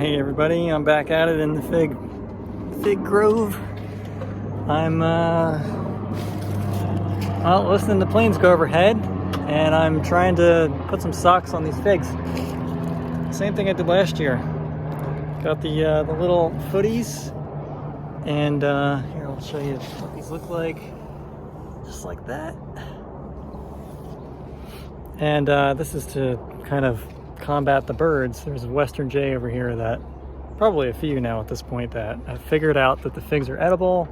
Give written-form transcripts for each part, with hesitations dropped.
Hey everybody, I'm back at it in the fig grove. I'm listening to planes go overhead, and I'm trying to put some socks on these figs. Same thing I did last year. Got the little footies, and here I'll show you what these look like, just like that. And this is to kind of combat the birds. There's a western jay over here that, probably a few now at this point, that have figured out that the figs are edible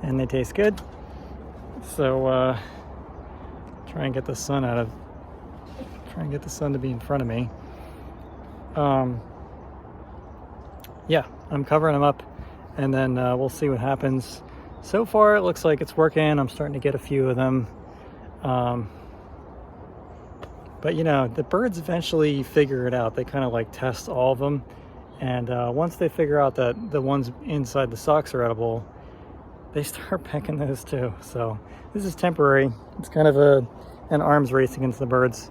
and they taste good. So try and get the sun to be in front of me. Yeah, I'm covering them up, and then we'll see what happens. So far it looks like it's working. I'm starting to get a few of them. But you know, the birds eventually figure it out. They kind of like test all of them. And once they figure out that the ones inside the socks are edible, they start pecking those too. So this is temporary. It's kind of an arms race against the birds.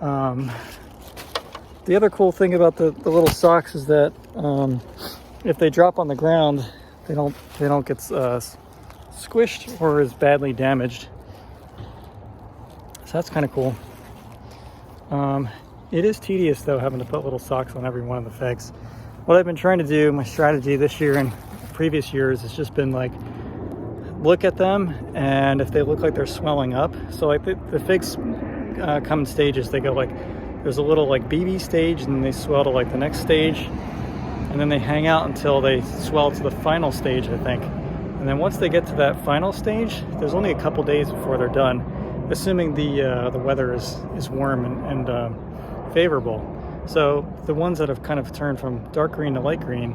The other cool thing about the little socks is that if they drop on the ground, they don't get squished or as badly damaged. So that's kind of cool. It is tedious though, having to put little socks on every one of the figs. What I've been trying to do, my strategy this year and previous years, has just been like, look at them, and if they look like they're swelling up, so like the figs come in stages. They go like, there's a little like BB stage, and then they swell to like the next stage, and then they hang out until they swell to the final stage, I think. And then once they get to that final stage, there's only a couple days before they're done, assuming the weather is warm and favorable. So the ones that have kind of turned from dark green to light green,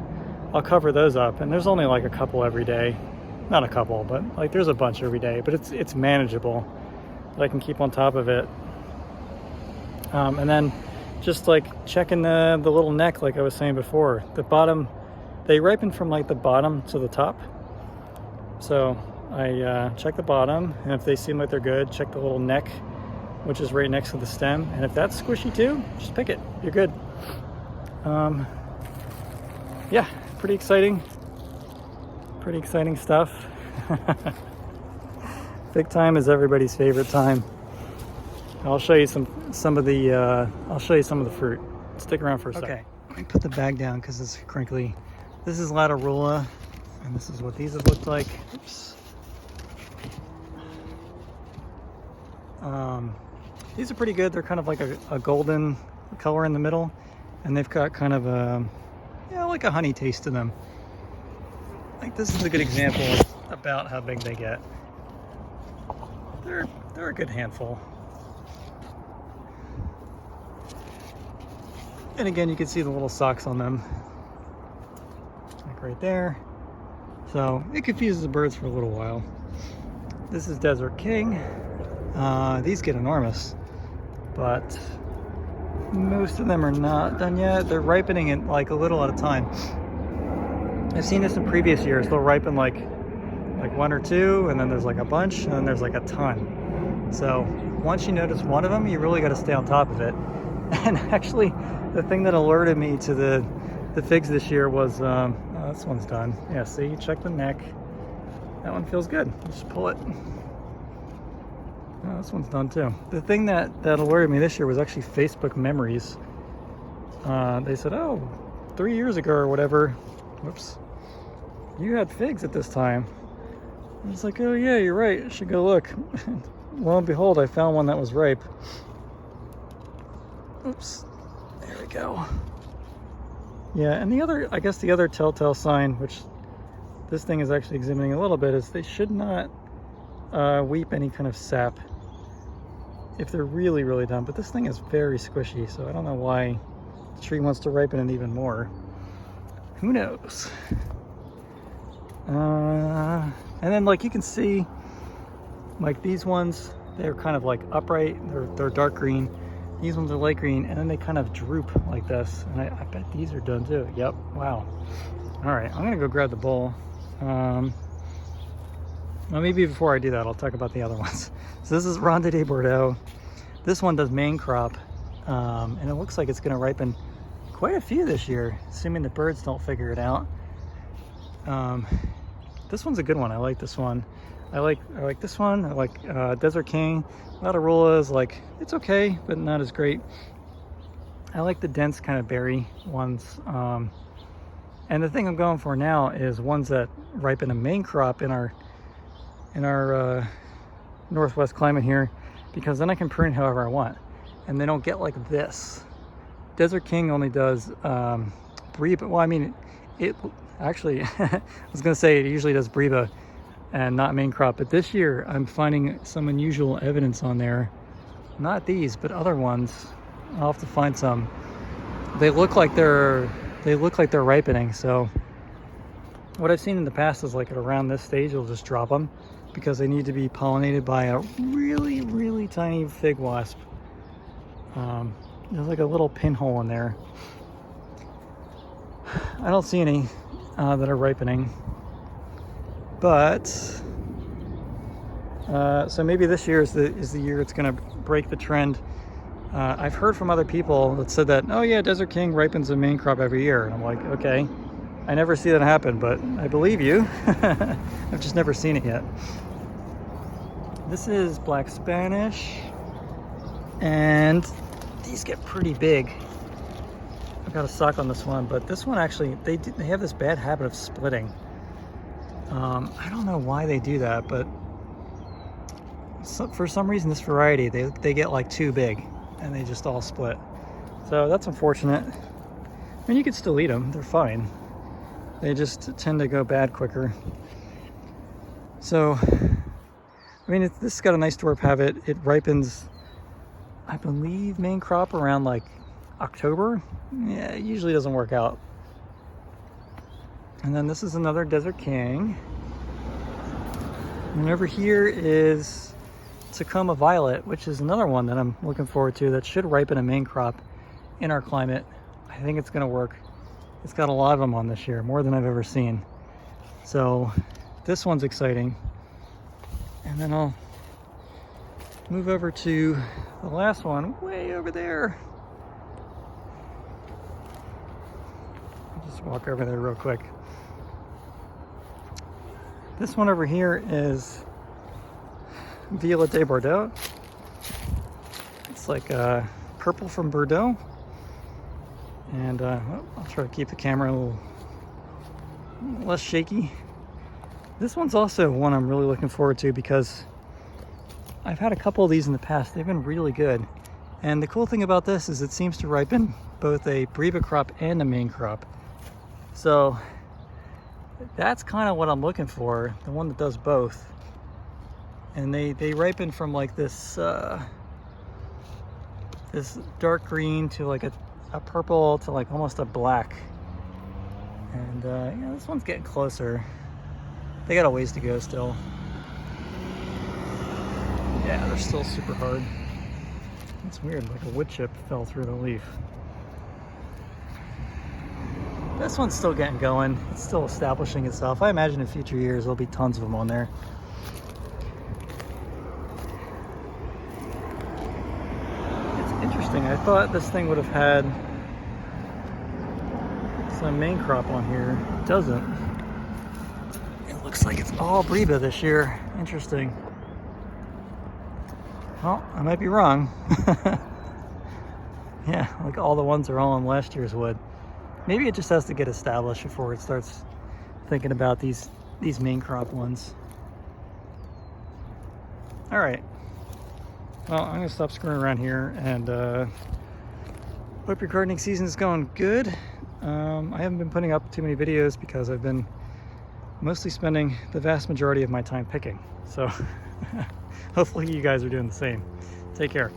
I'll cover those up, and there's only like a couple every day. Not a couple, but like there's a bunch every day, but it's manageable. I can keep on top of it. And then just like checking the little neck, like I was saying before, the bottom, they ripen from like the bottom to the top. So I check the bottom, and if they seem like they're good, check the little neck, which is right next to the stem. And if that's squishy too, just pick it. You're good. Yeah, pretty exciting stuff. Fig time is everybody's favorite time. I'll show you some of the fruit. Stick around for a second. Okay, let me put the bag down because it's crinkly. This is Latarula, and this is what these have looked like. Oops. These are pretty good. They're kind of like a golden color in the middle, and they've got kind of like a honey taste to them. Like this is a good example about how big they get. They're a good handful. And again, you can see the little socks on them, like right there. So it confuses the birds for a little while. This is Desert King. These get enormous, but most of them are not done yet. They're ripening it like a little at a time. I've seen this in previous years. They'll ripen like one or two, and then there's like a bunch, and then there's like a ton. So once you notice one of them, you really got to stay on top of it. And actually, the thing that alerted me to the figs this year was, oh, this one's done. Yeah, see, check the neck. That one feels good. Just pull it. Oh, this one's done too. The thing that alerted me this year was actually Facebook memories. They said, oh, 3 years ago or whatever, whoops, you had figs at this time. I was like, oh yeah, you're right, I should go look. Lo and behold, I found one that was ripe. Oops, there we go. Yeah, and I guess the other telltale sign, which this thing is actually exhibiting a little bit, is they should not weep any kind of sap if they're really, really done. But this thing is very squishy, so I don't know why the tree wants to ripen it even more. Who knows? And then like you can see, like these ones, they're kind of like upright, they're dark green. These ones are light green, and then they kind of droop like this. And I bet these are done too. Yep, wow. All right, I'm gonna go grab the bowl. Well, maybe before I do that, I'll talk about the other ones. So this is Ronde de Bordeaux. This one does main crop, and it looks like it's gonna ripen quite a few this year, assuming the birds don't figure it out. This one's a good one. I like this one. I like this one. I like Desert King. Latarula is like, it's okay, but not as great. I like the dense kind of berry ones. And the thing I'm going for now is ones that ripen a main crop in our northwest climate here, because then I can prune however I want, and they don't get like this. Desert King only does Breba. Well, I mean, it actually, I was gonna say it usually does Breba and not main crop, but this year I'm finding some unusual evidence on there. Not these, but other ones. I'll have to find some. They look like they're ripening. So what I've seen in the past is like at around this stage, you'll just drop them because they need to be pollinated by a really, really tiny fig wasp. There's like a little pinhole in there. I don't see any that are ripening, but so maybe this year is the year it's going to break the trend. I've heard from other people that said that, oh yeah, Desert King ripens a main crop every year. And I'm like, okay, I never see that happen, but I believe you. I've just never seen it yet. This is Black Spanish, and these get pretty big. I've got a sock on this one, but this one actually, they have this bad habit of splitting. I don't know why they do that, but for some reason this variety, they get like too big and they just all split. So that's unfortunate. I mean, you can still eat them, they're fine. They just tend to go bad quicker. So, I mean, this has got a nice dwarf habit. It ripens, I believe, main crop around like October. Yeah, it usually doesn't work out. And then this is another Desert King. And over here is Tacoma Violet, which is another one that I'm looking forward to that should ripen a main crop in our climate. I think it's going to work. It's got a lot of them on this year, more than I've ever seen. So this one's exciting. And then I'll move over to the last one way over there. I'll just walk over there real quick. This one over here is Violet de Bordeaux. It's like purple from Bordeaux. And well, I'll try to keep the camera a little less shaky. This one's also one I'm really looking forward to because I've had a couple of these in the past. They've been really good. And the cool thing about this is it seems to ripen both a Breba crop and a main crop. So that's kind of what I'm looking for, the one that does both. And they ripen from like this this dark green to like a purple to like almost a black. And yeah, this one's getting closer. They got a ways to go still. Yeah, they're still super hard. It's weird, like a wood chip fell through the leaf. This one's still getting going. It's still establishing itself. I imagine in future years there'll be tons of them on there. It's interesting. I thought this thing would have had some main crop on here. It doesn't. It looks like it's all Breba this year. Interesting. Well, I might be wrong. Yeah, like all the ones are all on last year's wood. Maybe it just has to get established before it starts thinking about these main crop ones. All right. Well, I'm gonna stop screwing around here and hope your gardening season is going good. I haven't been putting up too many videos because I've been mostly spending the vast majority of my time picking. So hopefully you guys are doing the same. Take care.